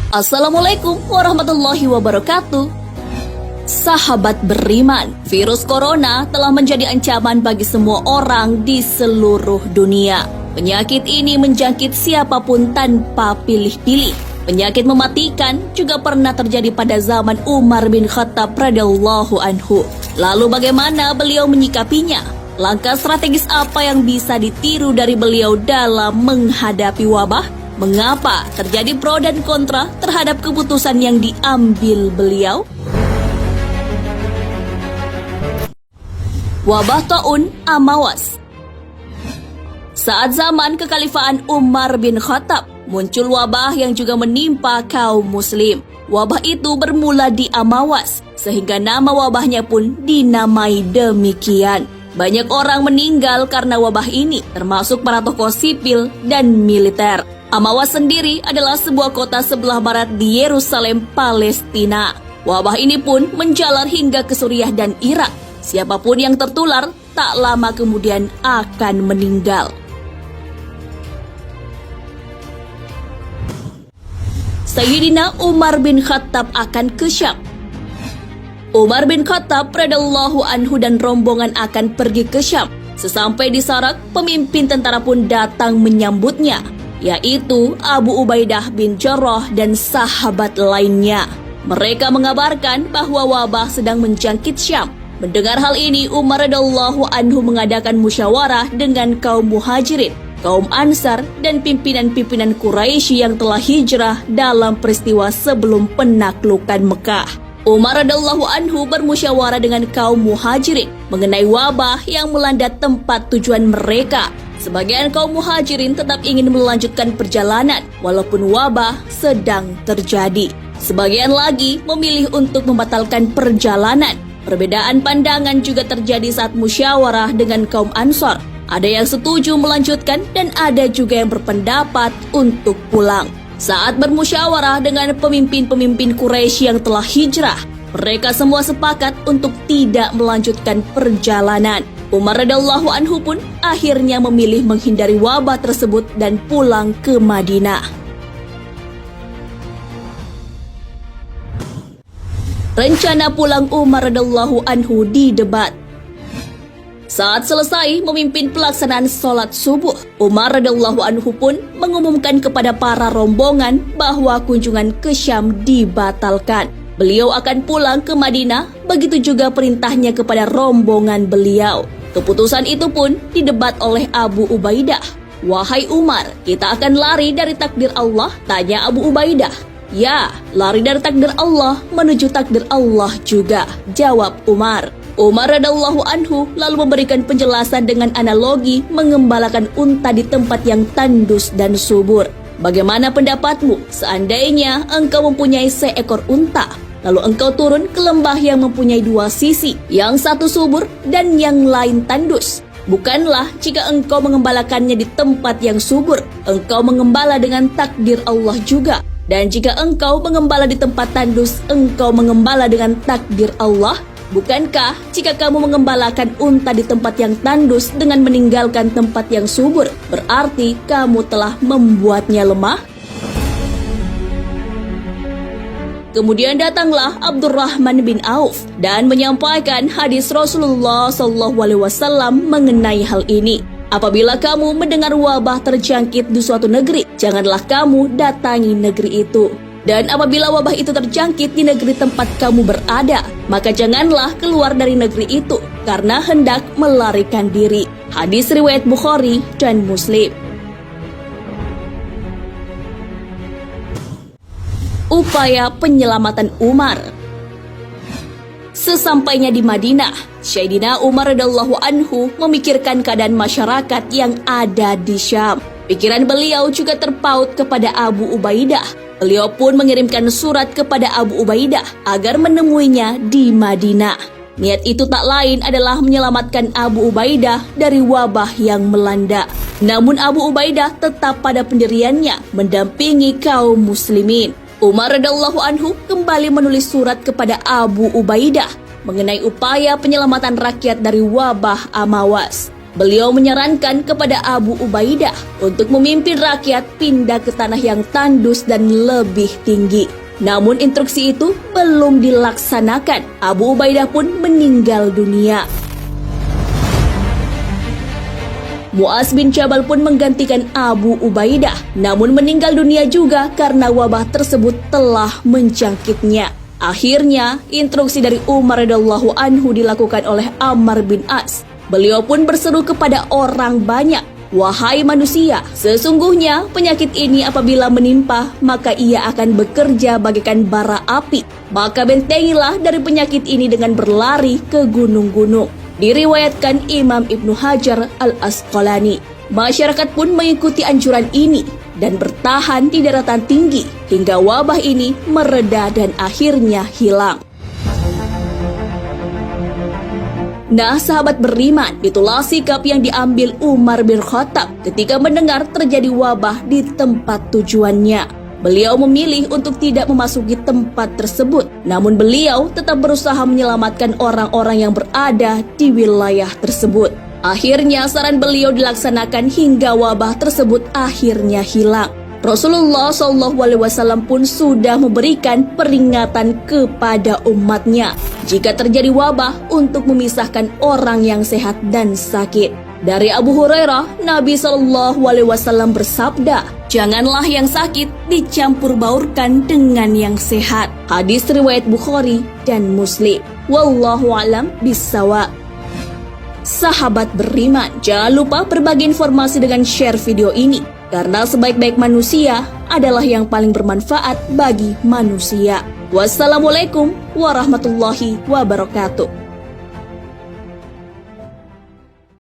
Assalamualaikum warahmatullahi wabarakatuh. Sahabat beriman, virus corona telah menjadi ancaman bagi semua orang di seluruh dunia. Penyakit ini menjangkit siapapun tanpa pilih-pilih. Penyakit mematikan juga pernah terjadi pada zaman Umar bin Khattab radhiyallahu anhu. Lalu bagaimana beliau menyikapinya? Langkah strategis apa yang bisa ditiru dari beliau dalam menghadapi wabah? Mengapa terjadi pro dan kontra terhadap keputusan yang diambil beliau? Wabah taun Amawas. Saat zaman kekhalifaan Umar bin Khattab, muncul wabah yang juga menimpa kaum muslim. Wabah itu bermula di Amawas, sehingga nama wabahnya pun dinamai demikian. Banyak orang meninggal karena wabah ini, termasuk para tokoh sipil dan militer. Amawas sendiri adalah sebuah kota sebelah barat di Yerusalem, Palestina. Wabah ini pun menjalar hingga ke Suriah dan Irak. Siapapun yang tertular tak lama kemudian akan meninggal. Sayyidina Umar bin Khattab akan ke Syam. Umar bin Khattab radhiyallahu anhu dan rombongan akan pergi ke Syam. Sesampai di Sarak, pemimpin tentara pun datang menyambutnya, yaitu Abu Ubaidah bin Jarrah dan sahabat lainnya. Mereka mengabarkan bahwa wabah sedang menjangkit Syam. Mendengar hal ini, Umar radhiyallahu anhu mengadakan musyawarah dengan kaum Muhajirin, kaum Ansar, dan pimpinan-pimpinan Quraisy yang telah hijrah dalam peristiwa sebelum penaklukan Mekah. Umar radhiyallahu anhu bermusyawarah dengan kaum Muhajirin mengenai wabah yang melanda tempat tujuan mereka. Sebagian kaum Muhajirin tetap ingin melanjutkan perjalanan walaupun wabah sedang terjadi. Sebagian lagi memilih untuk membatalkan perjalanan. Perbedaan pandangan juga terjadi saat musyawarah dengan kaum Ansar. Ada yang setuju melanjutkan dan ada juga yang berpendapat untuk pulang. Saat bermusyawarah dengan pemimpin-pemimpin Quraisy yang telah hijrah, mereka semua sepakat untuk tidak melanjutkan perjalanan. Umar radhiyallahu anhu pun akhirnya memilih menghindari wabah tersebut dan pulang ke Madinah. Rencana pulang Umar radhiyallahu anhu didebat. Saat selesai memimpin pelaksanaan sholat subuh, Umar radhiyallahu anhu pun mengumumkan kepada para rombongan bahwa kunjungan ke Syam dibatalkan. Beliau akan pulang ke Madinah, begitu juga perintahnya kepada rombongan beliau. Keputusan itu pun didebat oleh Abu Ubaidah. "Wahai Umar, kita akan lari dari takdir Allah?" tanya Abu Ubaidah. "Ya, lari dari takdir Allah menuju takdir Allah juga," jawab Umar. Umar radhiyallahu anhu lalu memberikan penjelasan dengan analogi mengembalakan unta di tempat yang tandus dan subur. "Bagaimana pendapatmu seandainya engkau mempunyai seekor unta, lalu engkau turun ke lembah yang mempunyai dua sisi, yang satu subur dan yang lain tandus? Bukanlah jika engkau mengembalakannya di tempat yang subur, engkau mengembala dengan takdir Allah juga. Dan jika engkau mengembala di tempat tandus, engkau mengembala dengan takdir Allah. Bukankah jika kamu mengembalakan unta di tempat yang tandus dengan meninggalkan tempat yang subur, berarti kamu telah membuatnya lemah?" Kemudian datanglah Abdurrahman bin Auf dan menyampaikan hadis Rasulullah SAW mengenai hal ini. "Apabila kamu mendengar wabah terjangkit di suatu negeri, janganlah kamu datangi negeri itu. Dan apabila wabah itu terjangkit di negeri tempat kamu berada, maka janganlah keluar dari negeri itu, karena hendak melarikan diri." Hadis riwayat Bukhari dan Muslim. Upaya penyelamatan Umar. Sesampainya di Madinah, Sayyidina Umar radhiyallahu anhu memikirkan keadaan masyarakat yang ada di Syam. Pikiran beliau juga terpaut kepada Abu Ubaidah. Beliau pun mengirimkan surat kepada Abu Ubaidah agar menemuinya di Madinah. Niat itu tak lain adalah menyelamatkan Abu Ubaidah dari wabah yang melanda. Namun Abu Ubaidah tetap pada pendiriannya mendampingi kaum muslimin. Umar radhiyallahu anhu kembali menulis surat kepada Abu Ubaidah mengenai upaya penyelamatan rakyat dari wabah Amawas. Beliau menyarankan kepada Abu Ubaidah untuk memimpin rakyat pindah ke tanah yang tandus dan lebih tinggi. Namun instruksi itu belum dilaksanakan. Abu Ubaidah pun meninggal dunia. Mu'az bin Jabal pun menggantikan Abu Ubaidah, namun meninggal dunia juga karena wabah tersebut telah menjangkitnya. Akhirnya, instruksi dari Umar radhiyallahu anhu dilakukan oleh Ammar bin As. Beliau pun berseru kepada orang banyak, "Wahai manusia, sesungguhnya penyakit ini apabila menimpa, maka ia akan bekerja bagaikan bara api. Maka bentengilah dari penyakit ini dengan berlari ke gunung-gunung." Diriwayatkan Imam Ibnu Hajar Al-Asqalani. Masyarakat pun mengikuti anjuran ini dan bertahan di daratan tinggi hingga wabah ini mereda dan akhirnya hilang. Nah, sahabat beriman, itulah sikap yang diambil Umar bin Khattab ketika mendengar terjadi wabah di tempat tujuannya. Beliau memilih untuk tidak memasuki tempat tersebut, namun beliau tetap berusaha menyelamatkan orang-orang yang berada di wilayah tersebut. Akhirnya saran beliau dilaksanakan hingga wabah tersebut akhirnya hilang. Rasulullah SAW pun sudah memberikan peringatan kepada umatnya jika terjadi wabah untuk memisahkan orang yang sehat dan sakit. Dari Abu Hurairah, Nabi SAW bersabda, "Janganlah yang sakit dicampur baurkan dengan yang sehat." Hadis riwayat Bukhari dan Muslim. Wallahu a'lam bishawab. Sahabat beriman, jangan lupa berbagi informasi dengan share video ini, karena sebaik-baik manusia adalah yang paling bermanfaat bagi manusia. Wassalamualaikum warahmatullahi wabarakatuh.